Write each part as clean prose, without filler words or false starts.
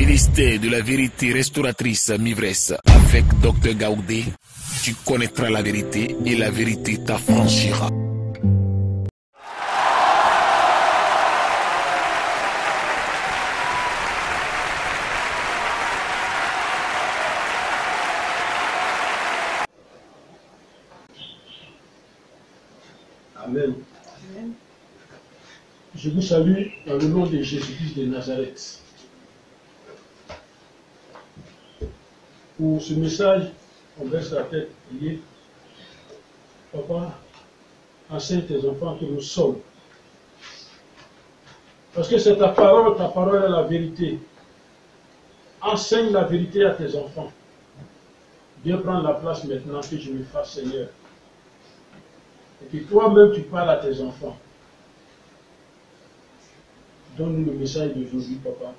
Ministère de la vérité restauratrice Mivresse avec Dr Gaoudé, tu connaîtras la vérité et la vérité t'affranchira. Amen. Je vous salue dans le nom de Jésus-Christ de Nazareth. Pour ce message, on baisse la tête et dit, Papa, enseigne tes enfants que nous sommes. Parce que c'est ta parole est la vérité. Enseigne la vérité à tes enfants. Viens prendre la place maintenant que je me fasse Seigneur. Et que toi-même tu parles à tes enfants. Donne-nous le message d'aujourd'hui, Papa.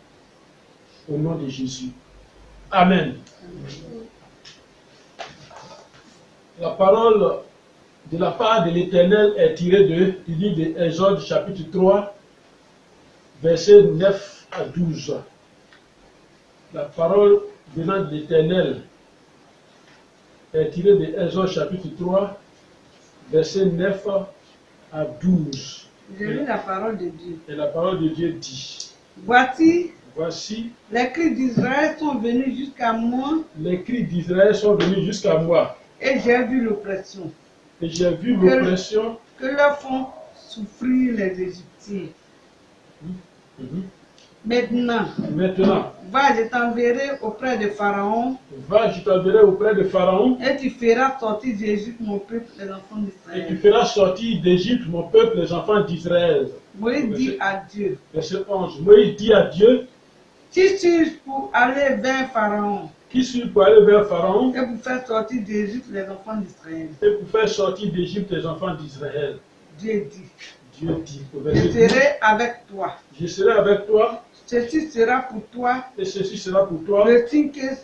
Au nom de Jésus. Amen. La parole de la part de l'Éternel est tirée du livre d'Exode, chapitre 3, versets 9 à 12. La parole venant de l'Éternel est tirée d'Exode, chapitre 3, versets 9 à 12. Je lis la parole de Dieu. Et la parole de Dieu dit, Voici, les cris d'Israël sont venus jusqu'à moi. Les cris d'Israël sont venus jusqu'à moi. Et j'ai vu l'oppression. Et j'ai vu l'oppression que leur font souffrir les Égyptiens. Maintenant, va, je t'enverrai auprès de Pharaon. Et tu feras sortir d'Égypte mon peuple, les enfants d'Israël. Et tu feras sortir d'Égypte mon peuple, les enfants d'Israël. Moïse dit à Dieu. Verset 11. Moïse dit à Dieu. Qui suis-je pour aller vers Pharaon? Qui suis pour aller vers Pharaon? Et pour faire sortir d'Égypte les enfants d'Israël. Et pour faire sortir d'Égypte les enfants d'Israël. Dieu dit. Dieu dit. Je serai avec toi. Je serai avec toi. Ceci sera pour toi. Et ceci sera pour toi. Le signe que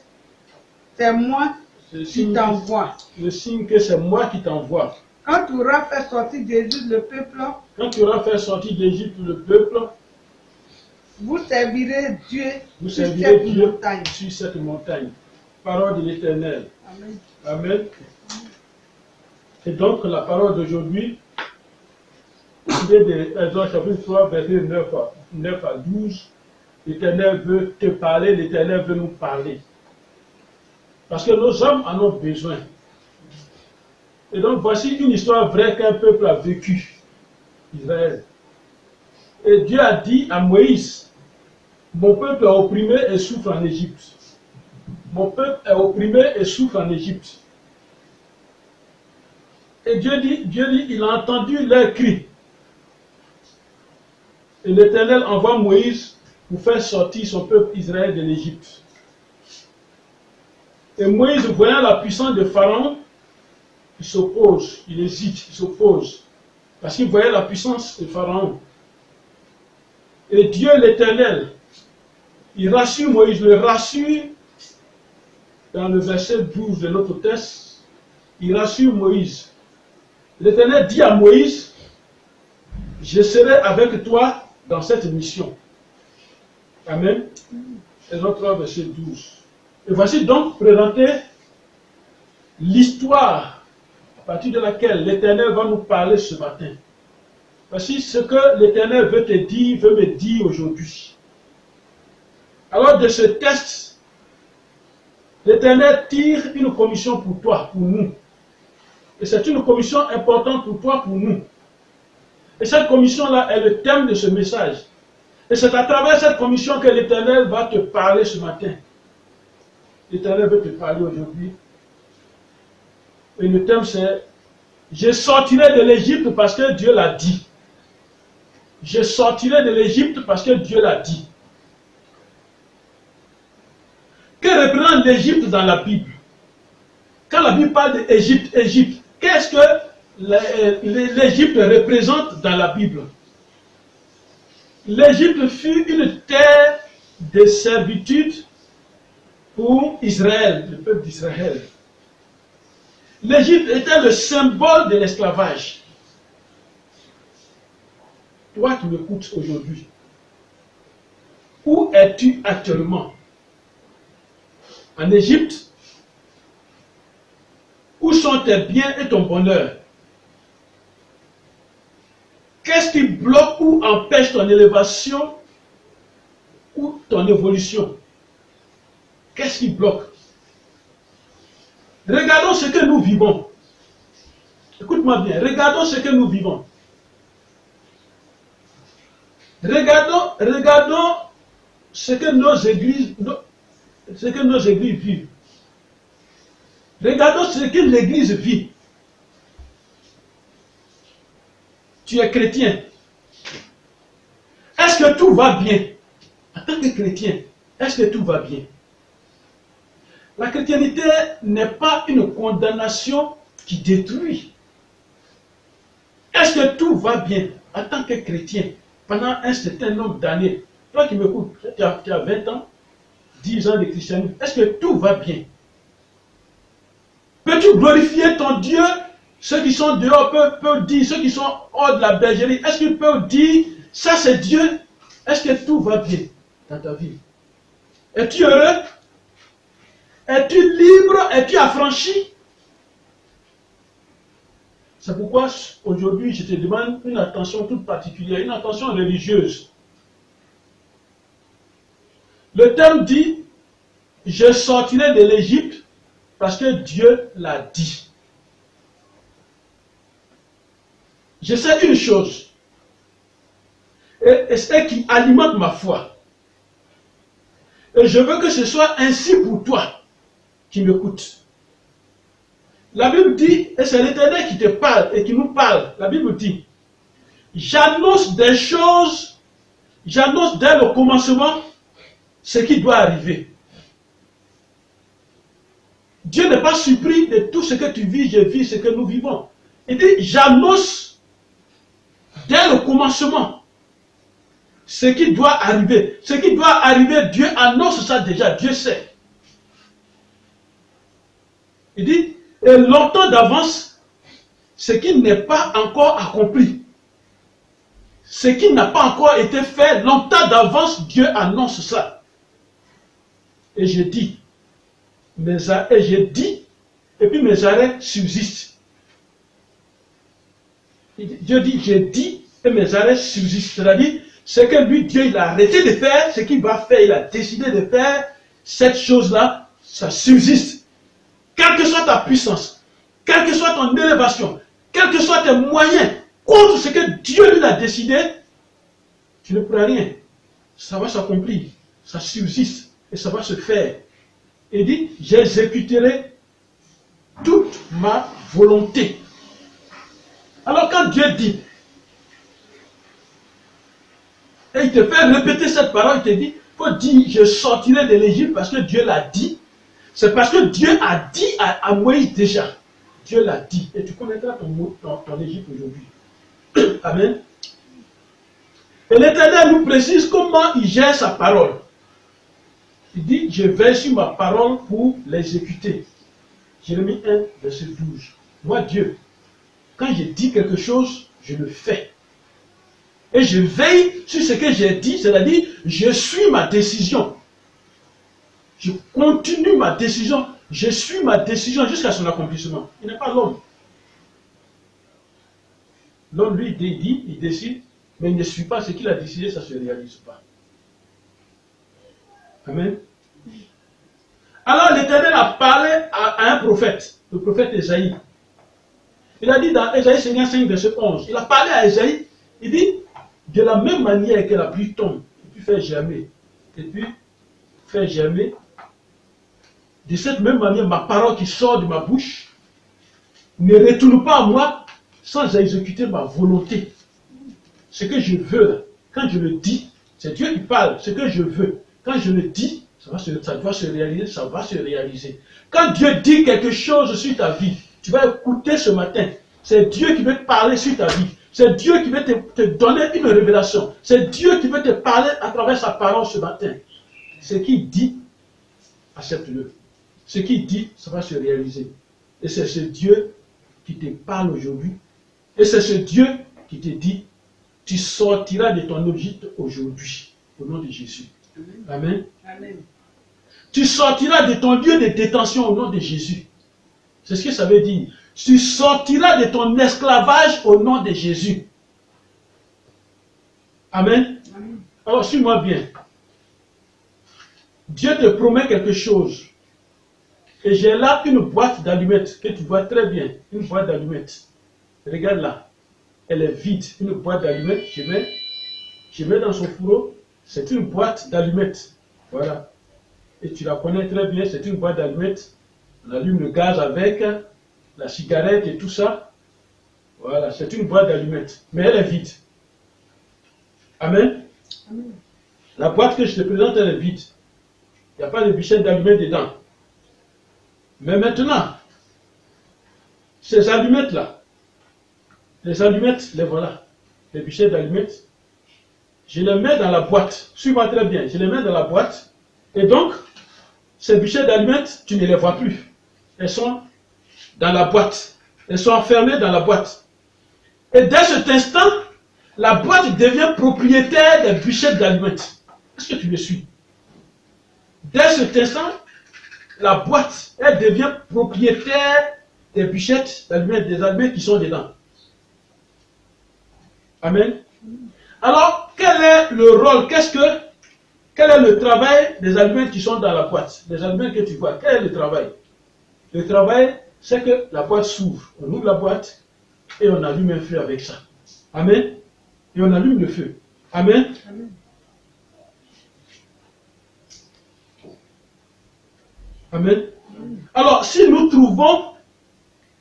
c'est moi qui t'envoie. Le signe que c'est moi qui t'envoie. Quand tu auras fait sortir d'Égypte le peuple. Quand tu auras fait sortir d'Égypte le peuple. Vous servirez Dieu sur cette montagne. Parole de l'Éternel. Amen. Amen. Et donc la parole d'aujourd'hui, c'est de Exode chapitre 3, verset 9 à 12. L'Éternel veut te parler, l'Éternel veut nous parler. Parce que nos hommes en ont besoin. Et donc voici une histoire vraie qu'un peuple a vécue, Israël. Et Dieu a dit à Moïse, mon peuple est opprimé et souffre en Égypte. Mon peuple est opprimé et souffre en Égypte. Et Dieu dit, il a entendu leurs cris. Et l'Éternel envoie Moïse pour faire sortir son peuple Israël de l'Égypte. Et Moïse, voyant la puissance de Pharaon, il s'oppose, il hésite, il s'oppose. Parce qu'il voyait la puissance de Pharaon. Et Dieu l'Éternel, il rassure Moïse, le rassure dans le verset 12 de notre texte, il rassure Moïse. L'Éternel dit à Moïse, je serai avec toi dans cette mission. Amen. Et notre verset 12. Et voici donc présenté l'histoire à partir de laquelle l'Éternel va nous parler ce matin. Voici ce que l'Éternel veut te dire, veut me dire aujourd'hui. Alors de ce texte, l'Éternel tire une commission pour toi, pour nous. Et c'est une commission importante pour toi, pour nous. Et cette commission-là est le thème de ce message. Et c'est à travers cette commission que l'Éternel va te parler ce matin. L'Éternel veut te parler aujourd'hui. Et le thème c'est « Je sortirai de l'Égypte parce que Dieu l'a dit ». Je sortirai de l'Égypte parce que Dieu l'a dit. Que représente l'Égypte dans la Bible? Quand la Bible parle d'Égypte, Égypte, qu'est-ce que l'Égypte représente dans la Bible? L'Égypte fut une terre de servitude pour Israël, le peuple d'Israël. L'Égypte était le symbole de l'esclavage. Toi qui m'écoutes aujourd'hui, où es-tu actuellement? en Égypte, où sont tes biens et ton bonheur? Qu'est-ce qui bloque ou empêche ton élévation ou ton évolution? Qu'est-ce qui bloque? Regardons ce que nous vivons. Écoute-moi bien, regardons ce que nous vivons. Regardons ce que nos églises vivent. Regardons ce que l'église vit. Tu es chrétien. Est-ce que tout va bien? En tant que chrétien, est-ce que tout va bien? La chrétienté n'est pas une condamnation qui détruit. Est-ce que tout va bien en tant que chrétien pendant un certain nombre d'années? Toi qui m'écoutes, tu as 20 ans, 10 ans de christianisme, est-ce que tout va bien? Peux-tu glorifier ton Dieu? Ceux qui sont dehors peuvent dire, ceux qui sont hors de la bergerie, est-ce qu'ils peuvent dire, ça c'est Dieu? Est-ce que tout va bien dans ta vie? Es-tu heureux? Es-tu libre? Es-tu affranchi? C'est pourquoi aujourd'hui je te demande une attention toute particulière, une attention religieuse. Le terme dit, je sortirai de l'Égypte parce que Dieu l'a dit. Je sais une chose, et c'est qui alimente ma foi. Et je veux que ce soit ainsi pour toi qui m'écoutes. La Bible dit, et c'est l'Éternel qui te parle et qui nous parle, la Bible dit, j'annonce des choses, j'annonce dès le commencement ce qui doit arriver. Dieu n'est pas surpris de tout ce que tu vis, je vis, ce que nous vivons. Il dit, j'annonce dès le commencement ce qui doit arriver. Ce qui doit arriver, Dieu annonce ça déjà, Dieu sait. Il dit, et longtemps d'avance, ce qui n'est pas encore accompli, ce qui n'a pas encore été fait, longtemps d'avance, Dieu annonce ça. Et je dis, et puis mes arrêts subsistent. Dieu dit, j'ai dit, et mes arrêts subsistent. C'est-à-dire, ce que lui, Dieu, il a arrêté de faire, ce qu'il va faire, il a décidé de faire, cette chose-là, ça subsiste. Quelle que soit ta puissance, quelle que soit ton élévation, quels que soient tes moyens, contre ce que Dieu lui a décidé, tu ne pourras rien. Ça va s'accomplir, ça subsiste, et ça va se faire. Il dit, j'exécuterai toute ma volonté. Alors quand Dieu dit, et il te fait répéter cette parole, il te dit, il faut dire, je sortirai de l'Égypte parce que Dieu l'a dit. C'est parce que Dieu a dit à Moïse déjà. Dieu l'a dit. Et tu connaîtras ton Égypte aujourd'hui. Amen. Et l'Éternel nous précise comment il gère sa parole. Il dit, je veille sur ma parole pour l'exécuter. Jérémie 1, verset 12. Moi, Dieu, quand je dis quelque chose, je le fais. Et je veille sur ce que j'ai dit, c'est-à-dire, je suis ma décision. Je continue ma décision, je suis ma décision jusqu'à son accomplissement. Il n'est pas l'homme. L'homme, lui, il dit, il décide, mais il ne suit pas ce qu'il a décidé, ça ne se réalise pas. Amen. Alors l'Éternel a parlé à un prophète, le prophète Ésaïe. Il a dit dans Ésaïe 55, verset 11, il a parlé à Ésaïe, il dit, de la même manière que la pluie tombe, et puis fait germer, de cette même manière, ma parole qui sort de ma bouche ne retourne pas à moi sans exécuter ma volonté. Ce que je veux, quand je le dis, c'est Dieu qui parle, ce que je veux. Quand je le dis, ça doit se réaliser, ça va se réaliser. Quand Dieu dit quelque chose sur ta vie, tu vas écouter ce matin. C'est Dieu qui veut te parler sur ta vie. C'est Dieu qui veut te donner une révélation. C'est Dieu qui veut te parler à travers sa parole ce matin. Ce qu'il dit, accepte-le. Ce qu'il dit, ça va se réaliser. Et c'est ce Dieu qui te parle aujourd'hui. Et c'est ce Dieu qui te dit, tu sortiras de ton Égypte aujourd'hui. Au nom de Jésus. Amen. Amen. Tu sortiras de ton lieu de détention au nom de Jésus. C'est ce que ça veut dire. Tu sortiras de ton esclavage au nom de Jésus. Amen. Amen. Alors, suis-moi bien. Dieu te promet quelque chose. Et j'ai là une boîte d'allumettes que tu vois très bien. Une boîte d'allumettes. Regarde là. Elle est vide. Une boîte d'allumettes. Je mets dans son fourreau. C'est une boîte d'allumettes. Voilà. Et tu la connais très bien. C'est une boîte d'allumettes. On allume le gaz avec, la cigarette et tout ça. Voilà. C'est une boîte d'allumettes. Mais elle est vide. Amen. Amen. La boîte que je te présente, elle est vide. Il n'y a pas de bichet d'allumettes dedans. Mais maintenant, ces allumettes-là, les allumettes, les voilà. Les bichets d'allumettes, je les mets dans la boîte. Suis-moi très bien. Je les mets dans la boîte. Et donc, ces bichets d'allumettes, tu ne les vois plus. Elles sont dans la boîte. Elles sont enfermées dans la boîte. Et dès cet instant, la boîte devient propriétaire des bichets d'allumettes. Est-ce que tu me suis? Dès cet instant, la boîte, elle devient propriétaire des bichettes d'allumettes, des allumettes qui sont dedans. Amen. Alors, quel est le rôle? Quel est le travail des allumettes qui sont dans la boîte? Les allumettes que tu vois, quel est le travail? Le travail, c'est que la boîte s'ouvre. On ouvre la boîte et on allume un feu avec ça. Amen. Et on allume le feu. Amen. Amen. Amen. Alors, si nous trouvons,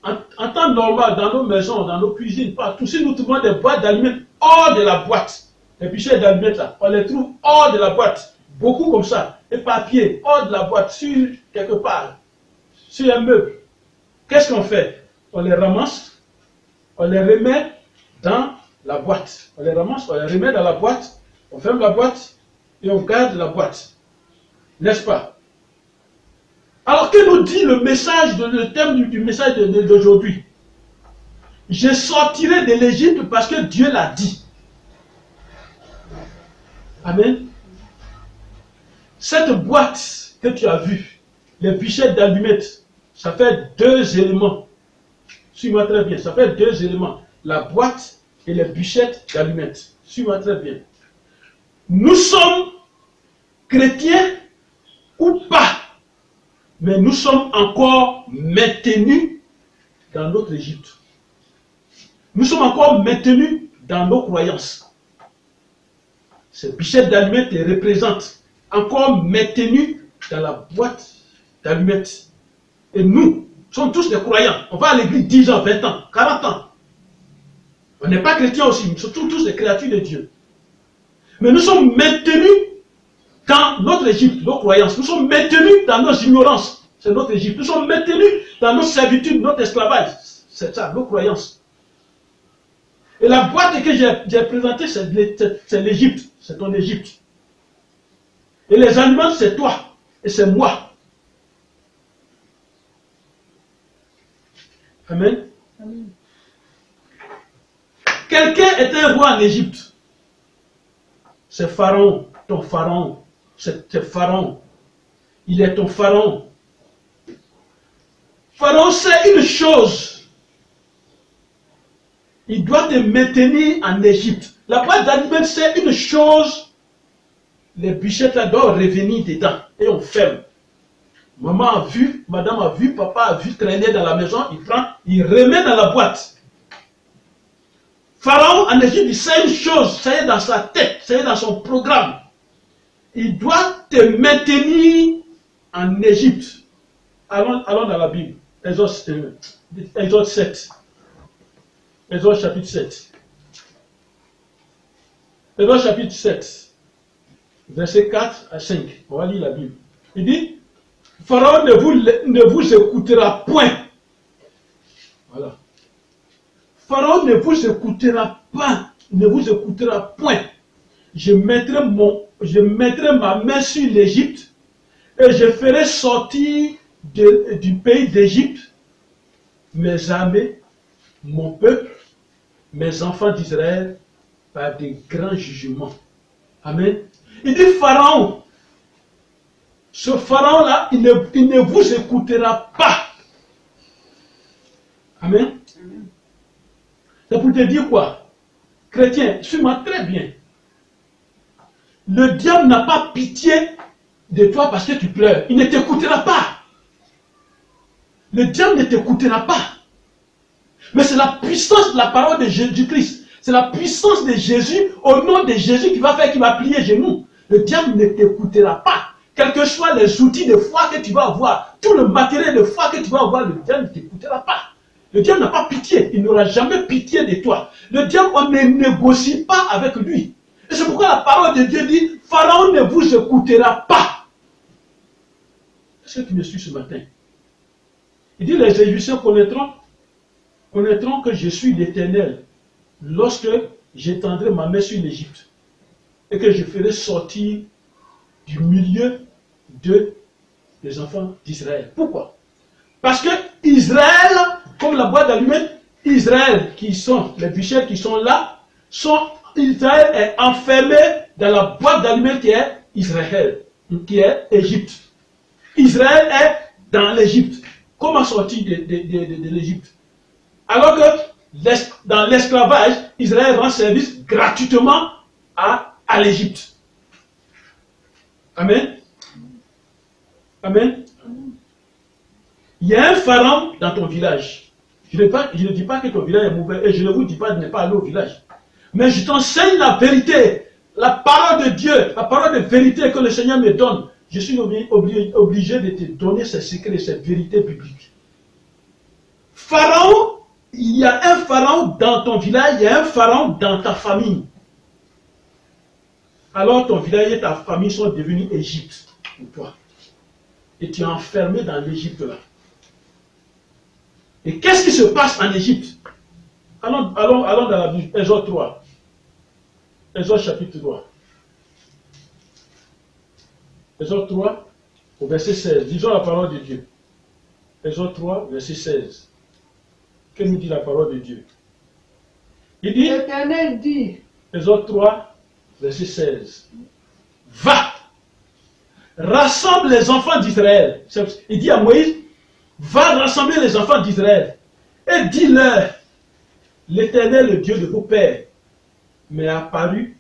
en temps normal, dans nos maisons, dans nos cuisines, partout, si nous trouvons des boîtes d'allumettes hors de la boîte, les bichets d'allumettes là, on les trouve hors de la boîte, beaucoup comme ça, les papiers hors de la boîte, sur quelque part, sur un meuble. Qu'est-ce qu'on fait? On les ramasse, on les remet dans la boîte. On les ramasse, on les remet dans la boîte, on ferme la boîte et on garde la boîte. N'est-ce pas? Alors, que nous dit le message, le thème du message d'aujourd'hui? Je sortirai de l'Égypte parce que Dieu l'a dit. Amen. Cette boîte que tu as vue, les bichettes d'allumettes, ça fait deux éléments. Suis-moi très bien, ça fait deux éléments. La boîte et les bichettes d'allumettes. Suis-moi très bien. Nous sommes chrétiens ou pas, mais nous sommes encore maintenus dans notre Égypte. Nous sommes encore maintenus dans nos croyances. Ces bichettes d'allumettes les représentent, encore maintenus dans la boîte d'allumettes. Et nous sommes tous des croyants. On va à l'église 10 ans, 20 ans, 40 ans. On n'est pas chrétiens aussi, nous sommes tous des créatures de Dieu. Mais nous sommes maintenus dans notre Égypte, nos croyances. Nous sommes maintenus dans nos ignorances. C'est notre Égypte. Nous sommes maintenus dans nos servitudes, notre esclavage. C'est ça, nos croyances. Et la boîte que j'ai présentée, c'est l'Égypte. C'est ton Égypte. Et les aliments, c'est toi. Et c'est moi. Amen. Amen. Quelqu'un était roi en Égypte. C'est Pharaon, ton Pharaon. C'est Pharaon. Il est ton Pharaon. Pharaon sait une chose. Il doit te maintenir en Égypte. La boîte d'allumettes sait une chose. Les bichettes là doivent revenir dedans. Et on ferme. Maman a vu, madame a vu, papa a vu traîner dans la maison. Il prend, il remet dans la boîte. Pharaon en Égypte, il sait une chose. Ça y est dans sa tête. Ça y est dans son programme. Il doit te maintenir en Égypte. Allons dans la Bible. Exode 7. Exode chapitre 7. Exode chapitre 7. Verset 4 à 5. On va lire la Bible. Il dit, Pharaon ne vous écoutera point. Voilà. Pharaon ne vous écoutera pas. Ne vous écoutera point. Je mettrai ma main sur l'Égypte et je ferai sortir du pays d'Égypte mes armées, mon peuple, mes enfants d'Israël par des grands jugements. Amen. Il dit Pharaon, ce pharaon-là, il ne vous écoutera pas. Amen. C'est pour te dire quoi? Chrétien, suis-moi très bien. Le diable n'a pas pitié de toi parce que tu pleures. Il ne t'écoutera pas. Le diable ne t'écoutera pas. Mais c'est la puissance de la parole de Jésus-Christ. C'est la puissance de Jésus, au nom de Jésus, qui va faire qu'il va plier genoux. Le diable ne t'écoutera pas. Quels que soient les outils de foi que tu vas avoir, tout le matériel de foi que tu vas avoir, le diable ne t'écoutera pas. Le diable n'a pas pitié. Il n'aura jamais pitié de toi. Le diable, on ne négocie pas avec lui. Et c'est pourquoi la parole de Dieu dit, Pharaon ne vous écoutera pas. Est-ce que tu me suis ce matin? Il dit, les Égyptiens connaîtront que je suis l'Éternel lorsque j'étendrai ma main sur l'Égypte et que je ferai sortir du milieu des enfants d'Israël. Pourquoi? Parce que Israël, comme la boîte d'allumettes, Israël, qui sont les bûchettes qui sont là, Israël est enfermé dans la boîte d'allumettes qui est Israël, qui est Égypte. Israël est dans l'Égypte. Comment sortir de l'Égypte? Alors que dans l'esclavage, Israël rend service gratuitement à l'Égypte. Amen. Amen. Il y a un pharaon dans ton village. Je ne dis pas que ton village est mauvais et je ne vous dis pas de ne pas aller au village. Mais je t'enseigne la vérité, la parole de Dieu, la parole de vérité que le Seigneur me donne. Je suis obligé de te donner ces secrets, ces vérités bibliques. Pharaon, il y a un pharaon dans ton village, il y a un pharaon dans ta famille. Alors ton village et ta famille sont devenus Égypte pour toi. Et tu es enfermé dans l'Égypte là. Et qu'est-ce qui se passe en Égypte? Allons dans la Bible, Exode 3. Exode chapitre 3. Exode 3, au verset 16. Disons la parole de Dieu. Exode 3, verset 16. Que nous dit la parole de Dieu? Il dit, l'Éternel dit, Exode 3, verset 16. Va, rassemble les enfants d'Israël. Il dit à Moïse, va rassembler les enfants d'Israël et dis-leur, l'Éternel, le Dieu de vos pères, m'est apparu,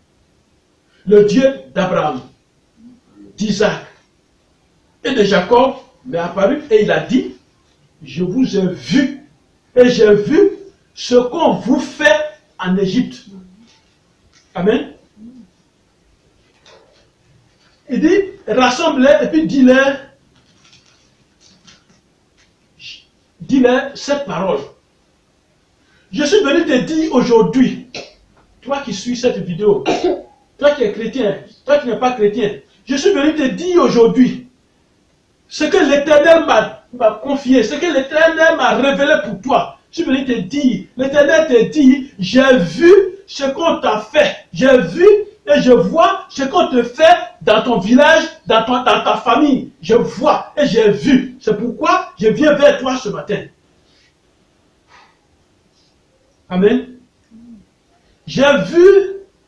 le Dieu d'Abraham, d'Isaac et de Jacob m'est apparu et il a dit, je vous ai vu et j'ai vu ce qu'on vous fait en Égypte. Amen. Il dit, rassemble-les et puis dis-leur cette parole. Je suis venu te dire aujourd'hui, toi qui suis cette vidéo, toi qui es chrétien, toi qui n'es pas chrétien, je suis venu te dire aujourd'hui ce que l'Éternel m'a confié, ce que l'Éternel m'a révélé pour toi. Je suis venu te dire, l'Éternel te dit, j'ai vu ce qu'on t'a fait, j'ai vu et je vois ce qu'on te fait dans ton village, dans ta famille. Je vois et j'ai vu. C'est pourquoi je viens vers toi ce matin. Amen. J'ai vu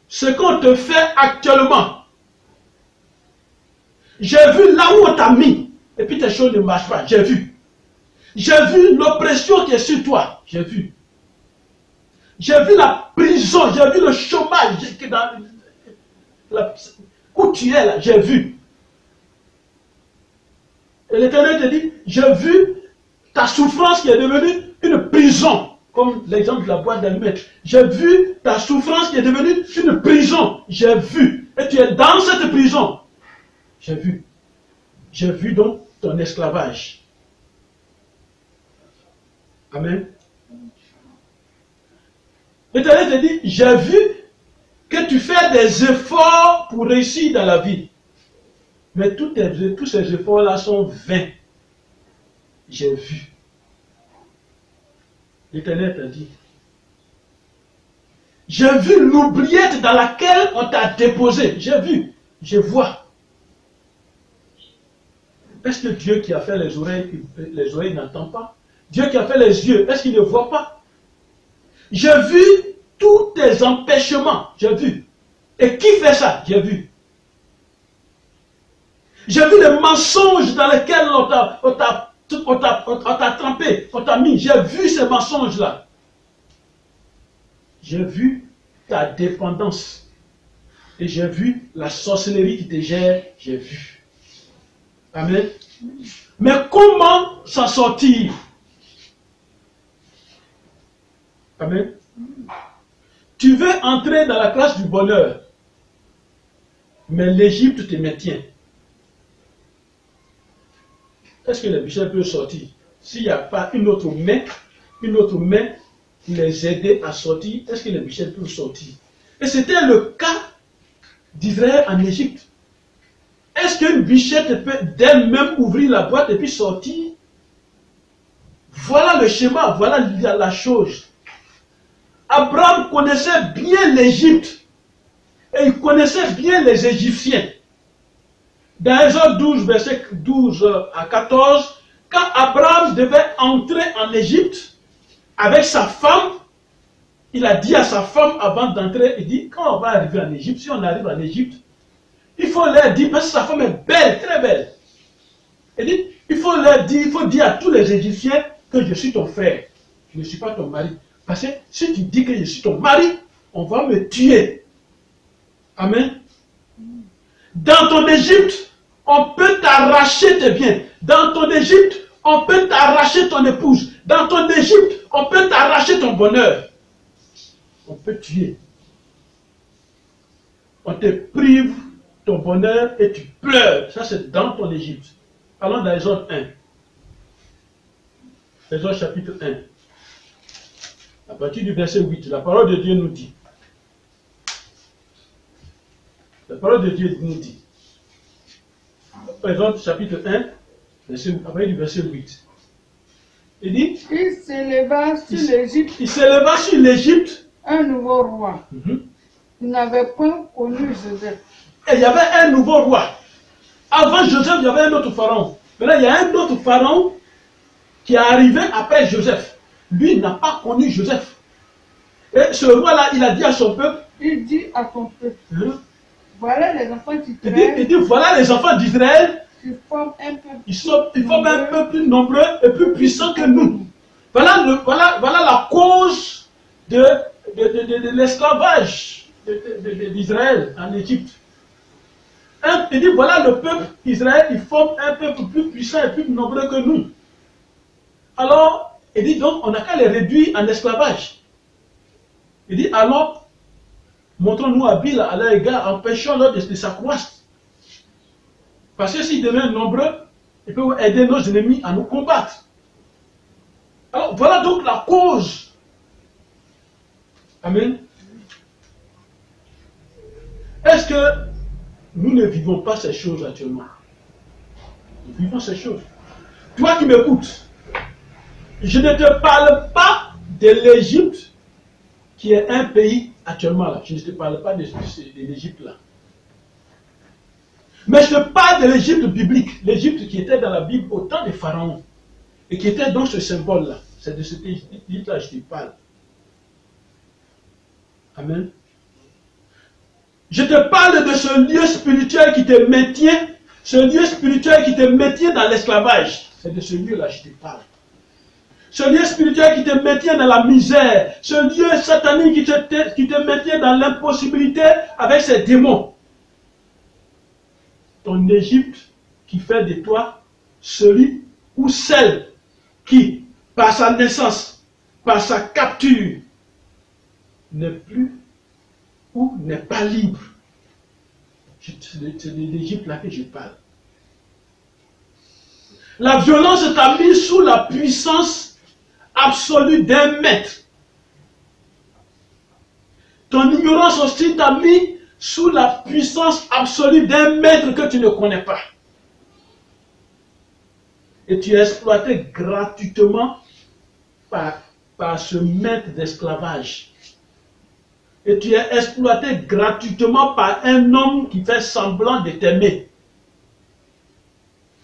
ce qu'on te fait actuellement. J'ai vu là où on t'a mis. Et puis tes choses ne marchent pas. J'ai vu. J'ai vu l'oppression qui est sur toi. J'ai vu. J'ai vu la prison. J'ai vu le chômage qui est dans où tu es là. J'ai vu. Et l'Éternel te dit, j'ai vu ta souffrance qui est devenue une prison. Comme l'exemple de la boîte d'allumettes. J'ai vu ta souffrance qui est devenue une prison. J'ai vu. Et tu es dans cette prison. J'ai vu. J'ai vu donc ton esclavage. Amen. L'Éternel te dit, j'ai vu que tu fais des efforts pour réussir dans la vie. Mais tous ces efforts-là sont vains. J'ai vu. L'Éternel t'a dit, j'ai vu l'oubliette dans laquelle on t'a déposé. J'ai vu, je vois. Est-ce que Dieu qui a fait les oreilles n'entend pas? Dieu qui a fait les yeux, est-ce qu'il ne voit pas? J'ai vu tous tes empêchements, j'ai vu. Et qui fait ça? J'ai vu. J'ai vu les mensonges dans lesquels on t'a trempé, on t'a mis. J'ai vu ces mensonges-là. J'ai vu ta dépendance. Et j'ai vu la sorcellerie qui te gère. J'ai vu. Amen. Mais comment s'en sortir? Amen. Tu veux entrer dans la classe du bonheur, mais l'Égypte te maintient. Est-ce que les bichets peuvent sortir? S'il n'y a pas une autre main qui les aidait à sortir, est-ce que les bichets peuvent sortir? Et c'était le cas d'Israël en Égypte. Est-ce qu'une bichette peut d'elle-même ouvrir la boîte et puis sortir? Voilà le schéma, voilà la chose. Abraham connaissait bien l'Égypte et il connaissait bien les Égyptiens. Dans Exode 12, verset 12 à 14, quand Abraham devait entrer en Égypte avec sa femme, il a dit à sa femme avant d'entrer, il dit, quand on va arriver en Égypte, si on arrive en Égypte, il faut leur dire, parce que sa femme est belle, très belle. Il dit, il faut leur dire, il faut dire à tous les Égyptiens que je suis ton frère, je ne suis pas ton mari. Parce que si tu dis que je suis ton mari, on va me tuer. Amen. Dans ton Égypte, on peut t'arracher tes biens. Dans ton Égypte, on peut t'arracher ton épouse. Dans ton Égypte, on peut t'arracher ton bonheur. On peut tuer. On te prive ton bonheur et tu pleures. Ça, c'est dans ton Égypte. Allons dans Exode 1. Exode chapitre 1. À partir du verset 8, la parole de Dieu nous dit. La parole de Dieu nous dit. Exode chapitre 1, à partir du verset 8. Il dit, il s'éleva sur l'Égypte. Il s'éleva sur l'Égypte. Un nouveau roi. Il n'avait point connu Joseph. Et il y avait un nouveau roi. Avant Joseph, il y avait un autre pharaon. Maintenant, il y a un autre pharaon qui est arrivé après Joseph. Lui n'a pas connu Joseph. Et ce roi-là, il a dit à son peuple. Il dit à son peuple. Voilà les enfants d'Israël. Il dit, voilà les enfants d'Israël. Ils forment un peuple. Ils forment un peu plus nombreux et plus puissants que nous. Voilà la cause de l'esclavage d'Israël en Égypte. Il dit, voilà le peuple Israël, il forme un peuple plus puissant et plus nombreux que nous. Alors, il dit donc, on n'a qu'à les réduire en esclavage. Il dit, alors, montrons-nous habiles à leur égard, empêchons-leur de s'accroître. Parce que s'ils deviennent nombreux, ils peuvent aider nos ennemis à nous combattre. Alors, voilà donc la cause. Amen. Est-ce que nous ne vivons pas ces choses actuellement? Nous vivons ces choses. Toi qui m'écoutes, je ne te parle pas de l'Égypte, qui est un pays actuellement là. Je ne te parle pas de l'Égypte là. Mais je te parle de l'Égypte biblique, l'Égypte qui était dans la Bible au temps des pharaons, et qui était dans ce symbole-là. C'est de cet Égypte-là que je te parle. Amen. Je te parle de ce lieu spirituel qui te maintient, ce lieu spirituel qui te maintient dans l'esclavage. C'est de ce lieu-là que je te parle. Ce lieu spirituel qui te maintient dans la misère, ce lieu satanique qui te maintient dans l'impossibilité avec ses démons. Ton Égypte qui fait de toi celui ou celle qui, par sa naissance, par sa capture, n'est plus ou n'est pas libre. C'est de l'Égypte là que je parle. La violence t'a mis sous la puissance absolue d'un maître. Ton ignorance aussi t'a mis sous la puissance absolue d'un maître que tu ne connais pas. Et tu es exploité gratuitement par ce maître d'esclavage. Et tu es exploité gratuitement par un homme qui fait semblant de t'aimer.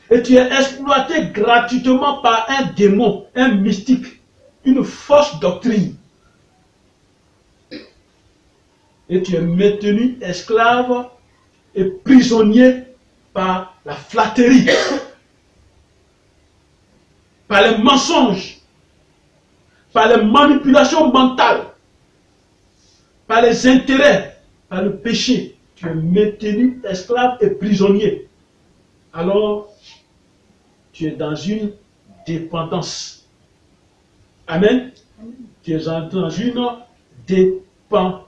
Et tu es exploité gratuitement par un démon, un mystique, une fausse doctrine. Et tu es maintenu esclave et prisonnier par la flatterie, par les mensonges, par les manipulations mentales, par les intérêts, par le péché, tu es maintenu esclave et prisonnier. Alors, tu es dans une dépendance. Amen. Tu es dans une dépendance.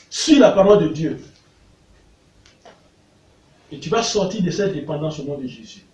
Suis la parole de Dieu. Et tu vas sortir de cette dépendance au nom de Jésus.